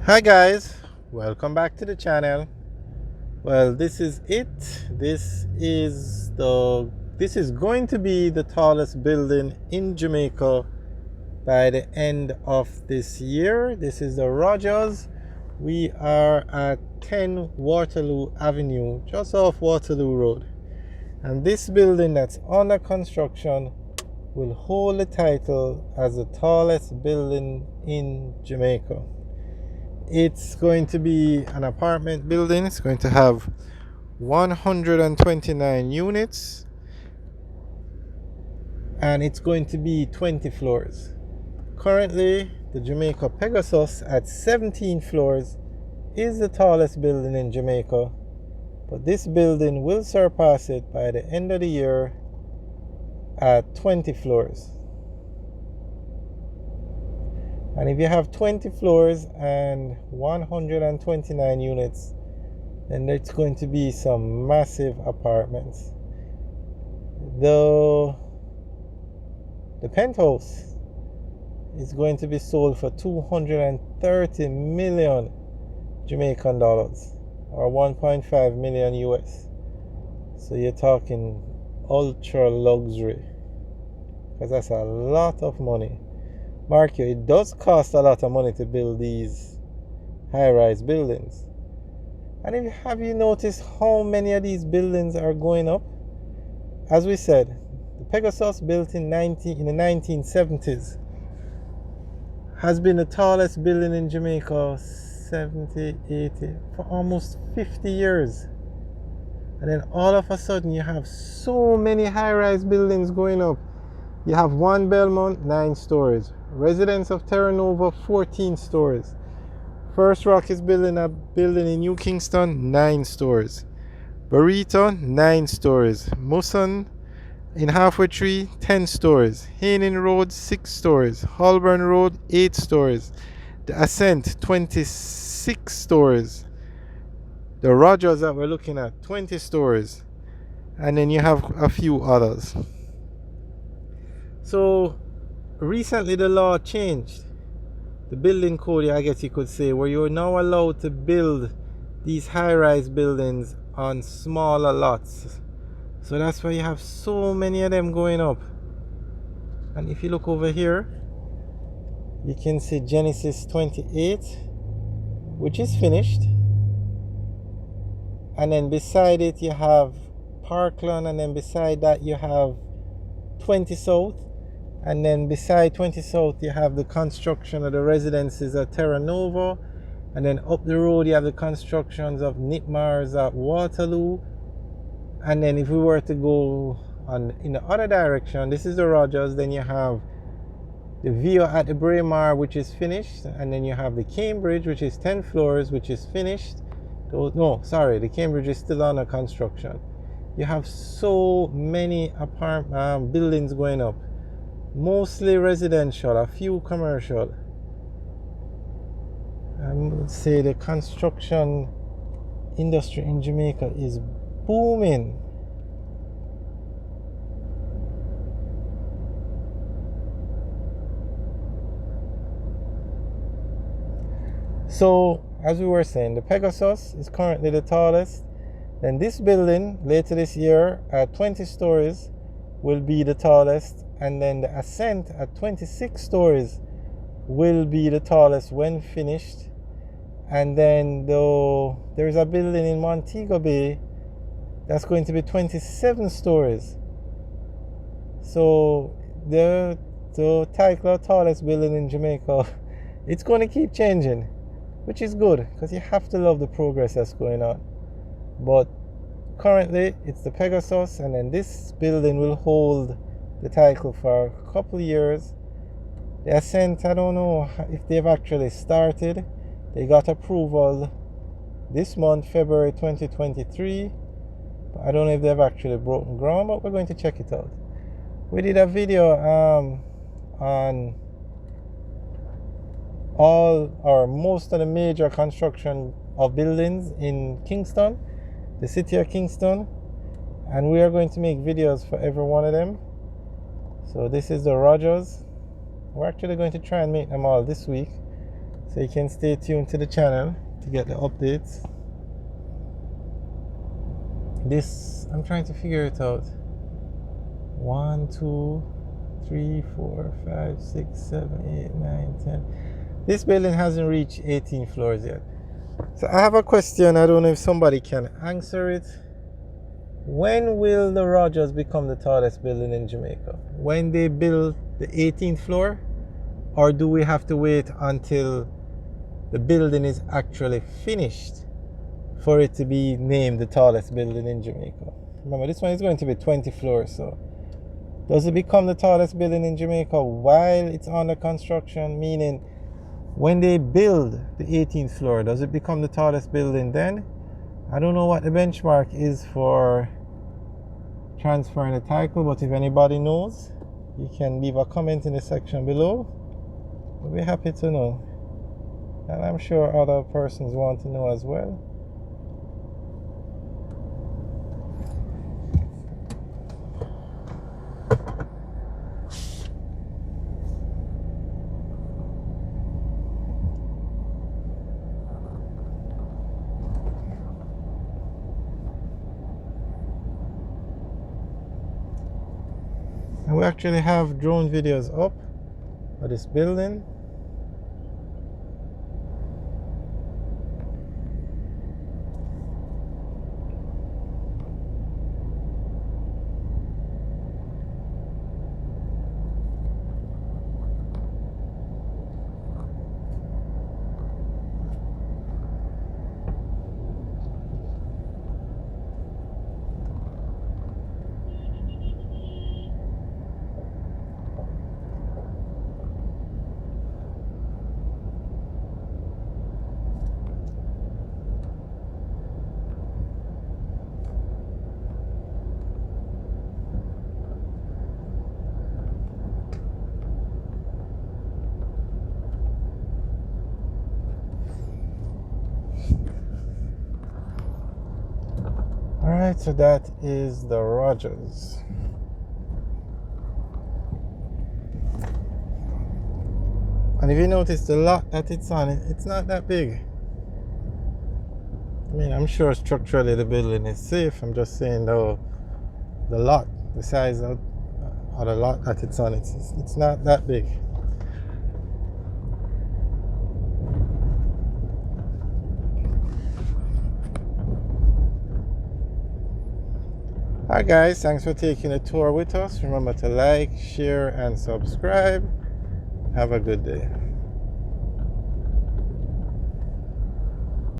Hi guys, welcome back to the channel. Well, this is it. This is going to be the tallest building in Jamaica by the end of this year. This is the Rodgers. We are at 10 Waterloo Avenue, just off Waterloo Road. And this building that's under construction will hold the title as the tallest building in Jamaica. It's going to be an apartment building. It's going to have 129 units and it's going to be 20 floors. Currently, the Jamaica Pegasus at 17 floors is the tallest building in Jamaica, but this building will surpass it by the end of the year at 20 floors. And if you have 20 floors and 129 units, then it's going to be some massive apartments. The penthouse is going to be sold for 230 million Jamaican dollars, or 1.5 million US. So you're talking ultra luxury, because that's a lot of money. Mark you, it does cost a lot of money to build these high-rise buildings. And have you noticed how many of these buildings are going up? As we said, the Pegasus, built in the 1970s, has been the tallest building in Jamaica 70, 80, for almost 50 years. And then all of a sudden you have so many high-rise buildings going up. You have One Belmont, 9 stories. Residence of Terra Nova, 14 stories. First Rock is building a building in New Kingston, 9 stories. Burrito, 9 stories. Muson in Halfway Tree, 10 stories. Haining Road, 6 stories. Holborn Road, 8 stories. The Ascent, 26 stories. The Rodgers that we're looking at, 20 stories. And then you have a few others. So recently the law changed. The building code, I guess you could say, where you're now allowed to build these high-rise buildings on smaller lots. So that's why you have so many of them going up. And if you look over here, you can see Genesis 28, which is finished. And then beside it you have Parkland, and then beside that you have 20 South. And then beside 20 South you have the construction of the residences at Terra Nova. And then up the road you have the constructions of Nitmars at Waterloo. And then if we were to go in the other direction, this is the Rodgers, then you have the View at the Braemar, which is finished. And then you have the Cambridge, which is 10 floors, which is finished. No, sorry, the Cambridge is still under construction. You have so many apartment buildings going up. Mostly residential, a few commercial. I would say the construction industry in Jamaica is booming. So, as we were saying, the Pegasus is currently the tallest. Then this building, later this year, at 20 stories, will be the tallest. And then the Ascent at 26 stories will be the tallest when finished. And then there's a building in Montego Bay that's going to be 27 stories. So the title of tallest building in Jamaica, it's going to keep changing, which is good, because you have to love the progress that's going on. But currently it's the Pegasus, and then this building will hold the title for a couple of years. The Ascent, I don't know if they've actually started. They got approval this month, February 2023. But I don't know if they've actually broken ground, but we're going to check it out. We did a video on all or most of the major construction of buildings in Kingston, the city of Kingston, and we are going to make videos for every one of them. So this is the Rodgers. We're actually going to try and make them all this week. So you can stay tuned to the channel to get the updates. This, I'm trying to figure it out. 1, 2, 3, 4, 5, 6, 7, 8, 9, 10. This building hasn't reached 18 floors yet. So I have a question. I don't know if somebody can answer it. When will the Rodgers become the tallest building in Jamaica? When they build the 18th floor? Or do we have to wait until the building is actually finished for it to be named the tallest building in Jamaica? Remember, this one is going to be 20 floors. So does it become the tallest building in Jamaica while it's under construction? Meaning, when they build the 18th floor, does it become the tallest building then? I don't know what the benchmark is for transferring the title, but if anybody knows, you can leave a comment in the section below. We'll be happy to know. And I'm sure other persons want to know as well. And we actually have drone videos up of this building. Alright, so that is the Rodgers. And if you notice the lot that it's on, it's not that big. I mean, I'm sure structurally the building is safe. I'm just saying though, the lot, the size of the lot that it's on, it's not that big. Alright guys, thanks for taking a tour with us. Remember to like, share and subscribe. Have a good day.